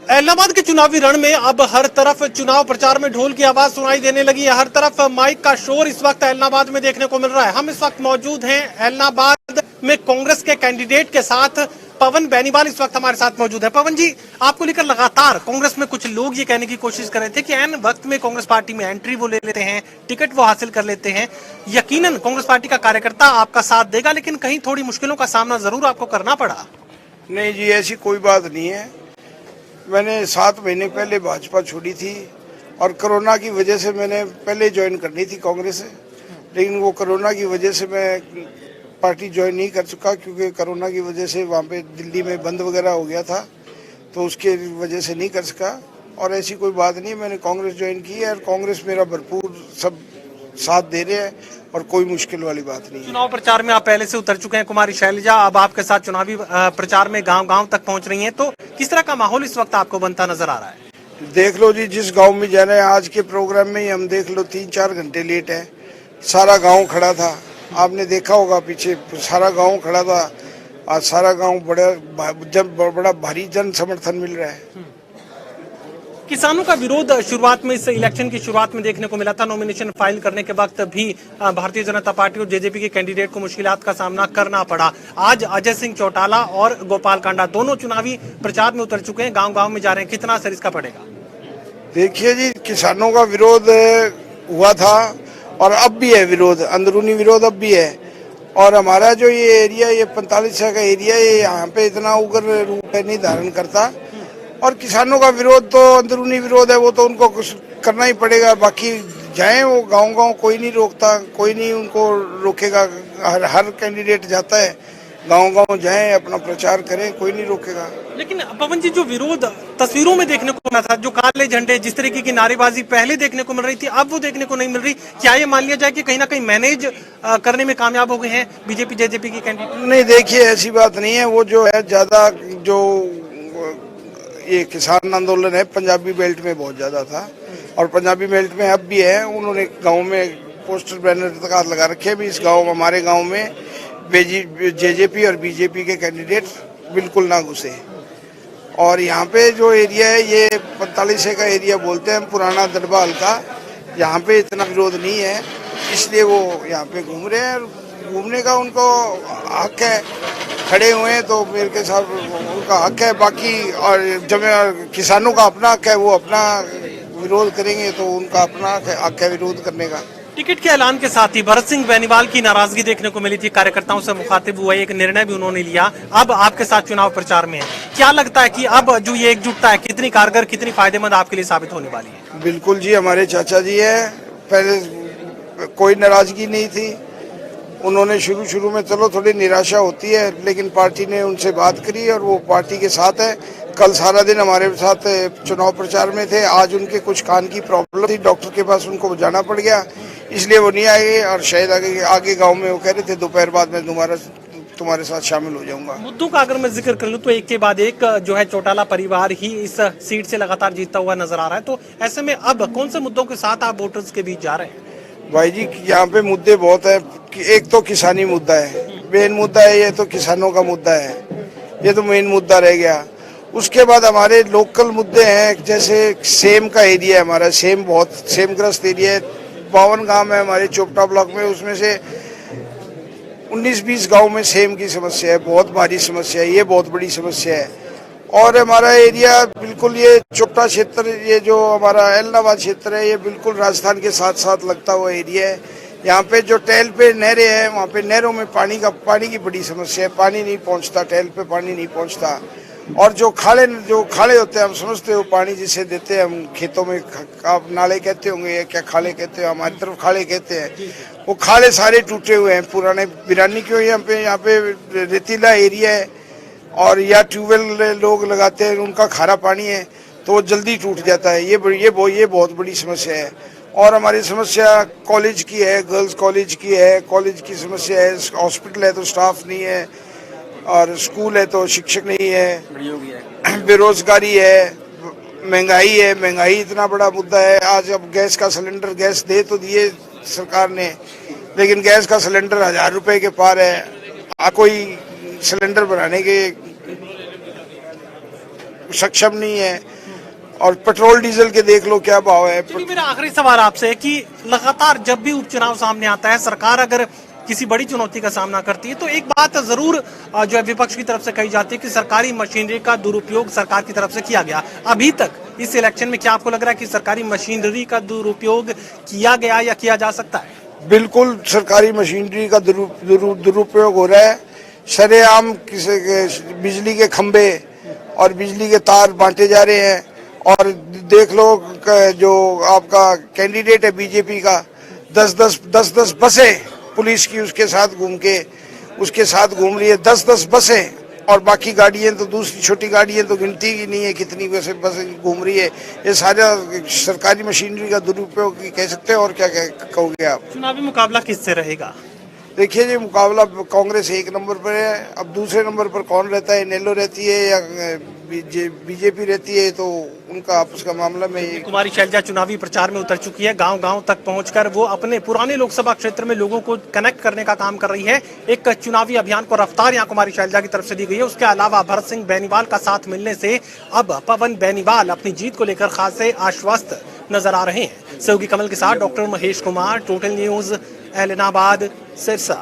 इलाहाबाद के चुनावी रण में अब हर तरफ चुनाव प्रचार में ढोल की आवाज सुनाई देने लगी है। हर तरफ माइक का शोर इस वक्त इलाहाबाद में देखने को मिल रहा है। हम इस वक्त मौजूद हैं इलाहाबाद में कांग्रेस के कैंडिडेट के साथ। पवन बेनीवाल इस वक्त हमारे साथ मौजूद है। पवन जी, आपको लेकर लगातार कांग्रेस में कुछ लोग ये कहने की कोशिश कर रहे थे कि ऐन वक्त में कांग्रेस पार्टी में एंट्री वो ले लेते हैं, टिकट वो हासिल कर लेते हैं। यकीनन कांग्रेस पार्टी का कार्यकर्ता आपका साथ देगा, लेकिन कहीं थोड़ी मुश्किलों का सामना जरूर आपको करना पड़ा। नहीं जी, ऐसी कोई बात नहीं है। मैंने 7 महीने पहले भाजपा छोड़ी थी और कोरोना की वजह से मैंने पहले ज्वाइन करनी थी कांग्रेस, लेकिन वो कोरोना की वजह से मैं पार्टी ज्वाइन नहीं कर चुका, क्योंकि कोरोना की वजह से वहाँ पे दिल्ली में बंद वगैरह हो गया था, तो उसके वजह से नहीं कर सका। और ऐसी कोई बात नहीं, मैंने कांग्रेस ज्वाइन की है और कांग्रेस मेरा भरपूर सब साथ दे रहे हैं और कोई मुश्किल वाली बात नहीं है। चुनाव प्रचार में आप पहले से उतर चुके हैं। कुमारी शैलजा अब आपके साथ चुनावी प्रचार में गांव-गांव तक पहुंच रही हैं, तो किस तरह का माहौल इस वक्त आपको बनता नजर आ रहा है? देख लो जी, जिस गांव में जा रहे हैं, आज के प्रोग्राम में ही हम देख लो 3-4 घंटे लेट है। सारा गांव खड़ा था, आपने देखा होगा पीछे सारा गांव खड़ा था। आज सारा गांव बड़ा भारी जन समर्थन मिल रहा है। किसानों का विरोध शुरुआत में, इस इलेक्शन की शुरुआत में देखने को मिला था। नॉमिनेशन फाइल करने के वक्त भी भारतीय जनता पार्टी और जेजेपी के कैंडिडेट को मुश्किलात का सामना करना पड़ा। आज अजय सिंह चौटाला और गोपाल कांडा दोनों चुनावी प्रचार में उतर चुके हैं, गांव-गांव में जा रहे हैं। कितना असर इसका पड़ेगा? देखिए जी, किसानों का विरोध हुआ था और अब भी है विरोध, अंदरूनी विरोध अब भी है। और हमारा जो ये एरिया, ये 45 का एरिया, ये यहाँ पे इतना उग्र रूप नहीं धारण करता। और किसानों का विरोध तो अंदरूनी विरोध है, वो तो उनको कुछ करना ही पड़ेगा। बाकी जाएं वो गांव-गांव, कोई नहीं रोकता, कोई नहीं उनको रोकेगा। हर कैंडिडेट जाता है, गांव-गांव जाएं, अपना प्रचार करें, कोई नहीं रोकेगा। लेकिन पवन जी, जो विरोध तस्वीरों में देखने को मिला था, जो काले झंडे, जिस तरीके की नारेबाजी पहले देखने को मिल रही थी, अब वो देखने को नहीं मिल रही। क्या ये मान लिया जाए कि कहीं ना कहीं मैनेज करने में कामयाब हो गए हैं बीजेपी जेजेपी की कैंडिडेट? नहीं, देखिए ऐसी बात नहीं है। वो जो है ज्यादा जो ये किसान आंदोलन है पंजाबी बेल्ट में बहुत ज्यादा था और पंजाबी बेल्ट में अब भी है। उन्होंने गांव में पोस्टर बैनर तक लगा रखे भी, इस गांव, हमारे गांव में जेजेपी और बीजेपी के कैंडिडेट बिल्कुल ना घुसे। और यहाँ पे जो एरिया है, ये 45 का एरिया बोलते हैं, पुराना दरबा हल्का, यहाँ पे इतना विरोध नहीं है, इसलिए वो यहाँ पे घूम रहे हैं। घूमने का उनको हक है, खड़े हुए हैं तो मेरे के साथ उनका हक है। बाकी और जब किसानों का अपना हक है, वो अपना विरोध करेंगे तो उनका अपना हक है विरोध करने का। टिकट के ऐलान के साथ ही भरत सिंह बेनीवाल की नाराजगी देखने को मिली थी। कार्यकर्ताओं से मुखातिब हुआ, एक निर्णय भी उन्होंने लिया, अब आपके साथ चुनाव प्रचार में है। क्या लगता है कि अब जो ये एकजुटता है, कितनी कारगर, कितनी फायदेमंद आपके लिए साबित होने वाली है? बिल्कुल जी, हमारे चाचा जी है, पहले कोई नाराजगी नहीं थी। उन्होंने शुरू में, चलो थोड़ी निराशा होती है, लेकिन पार्टी ने उनसे बात करी और वो पार्टी के साथ है। कल सारा दिन हमारे साथ चुनाव प्रचार में थे। आज उनके कुछ कान की प्रॉब्लम थी, डॉक्टर के पास उनको जाना पड़ गया, इसलिए वो नहीं आए। और शायद आगे गांव में वो कह रहे थे दोपहर बाद में तुम्हारे साथ शामिल हो जाऊंगा। मुद्दों का अगर मैं जिक्र कर लूं तो एक के बाद एक जो है चौटाला परिवार ही इस सीट से लगातार जीतता हुआ नजर आ रहा है। तो ऐसे में अब कौन से मुद्दों के साथ आप वोटर्स के बीच जा रहे हैं? भाई जी, यहाँ पे मुद्दे बहुत है। एक तो किसानी मुद्दा है, मेन मुद्दा है, ये तो किसानों का मुद्दा है, ये तो मेन मुद्दा रह गया। उसके बाद हमारे लोकल मुद्दे हैं, जैसे सेम का एरिया है हमारा, सेम ग्रस्त एरिया है। 52 गांव है हमारे चोपटा ब्लॉक में, उसमें से 19-20 गांव में सेम की समस्या है, बहुत भारी समस्या है, ये बहुत बड़ी समस्या है। और हमारा एरिया बिल्कुल, ये चोपटा क्षेत्र, ये जो हमारा इलाहाबाद क्षेत्र है, ये बिल्कुल राजस्थान के साथ साथ लगता हुआ एरिया है। यहाँ पे जो टहल पे नहरें हैं, वहाँ पे नहरों में पानी की बड़ी समस्या है, पानी नहीं पहुँचता, टहल पे पानी नहीं पहुँचता। और जो खाले होते हैं, हम समझते हो पानी जिसे देते हैं हम खेतों में, आप नाले कहते होंगे या क्या खाले कहते हो, हमारी तरफ खाले कहते हैं, वो खाले सारे टूटे हुए हैं, पुराने बिरानी क्यों, यहाँ पे रेतीला एरिया है और या ट्यूबवेल लोग लगाते हैं, उनका खारा पानी है तो वो जल्दी टूट जाता है। ये बहुत बड़ी समस्या है। और हमारी समस्या कॉलेज की है, गर्ल्स कॉलेज की है, कॉलेज की समस्या है। हॉस्पिटल है तो स्टाफ नहीं है, और स्कूल है तो शिक्षक नहीं है, बेरोजगारी है, महंगाई इतना बड़ा मुद्दा है। आज अब गैस का सिलेंडर, गैस दे तो दिए सरकार ने, लेकिन गैस का सिलेंडर 1000 रुपए के पार है। कोई सिलेंडर बनाने के सक्षम नहीं है। और पेट्रोल डीजल के देख लो क्या भाव है। चलिए, मेरा आखिरी सवाल आपसे है कि लगातार जब भी उपचुनाव सामने आता है, सरकार अगर किसी बड़ी चुनौती का सामना करती है तो एक बात जरूर जो है विपक्ष की तरफ से कही जाती है कि सरकारी मशीनरी का दुरुपयोग सरकार की तरफ से किया गया। अभी तक इस इलेक्शन में क्या आपको लग रहा है कि सरकारी मशीनरी का दुरुपयोग किया गया या किया जा सकता है? बिल्कुल सरकारी मशीनरी का दुरुपयोग हो रहा है। सरेआम बिजली के खंभे और बिजली के तार बांटे जा रहे हैं। और देख लो जो आपका कैंडिडेट है बीजेपी का, 10 बसें पुलिस की उसके साथ घूम रही है, 10 बसें, और बाकी गाड़ियां तो दूसरी छोटी गाड़ियां तो गिनती ही नहीं है कितनी बसें घूम रही है। ये सारा सरकारी मशीनरी का दुरुपयोग कह सकते हैं। और क्या कहोगे आप? चुनावी मुकाबला किससे रहेगा? देखिए जी, मुकाबला कांग्रेस एक नंबर पर है। अब दूसरे नंबर पर कौन रहता है, नेलो रहती है या बीजेपी रहती है, तो उनका आपस का मामला में। कुमारी शैलजा चुनावी प्रचार में उतर चुकी है। गांव-गांव तक पहुंचकर वो अपने पुराने लोकसभा क्षेत्र में लोगों को कनेक्ट करने का काम कर रही है। एक चुनावी अभियान को रफ्तार यहां कुमारी शैलजा की तरफ से दी गई है। उसके अलावा भरत सिंह बेनीवाल का साथ मिलने से अब पवन बेनीवाल अपनी जीत को लेकर खासे आश्वस्त नजर आ रहे हैं। सहयोगी कमल के साथ doctor Mahesh Kumar, total news, Ellenabad, Sirsa.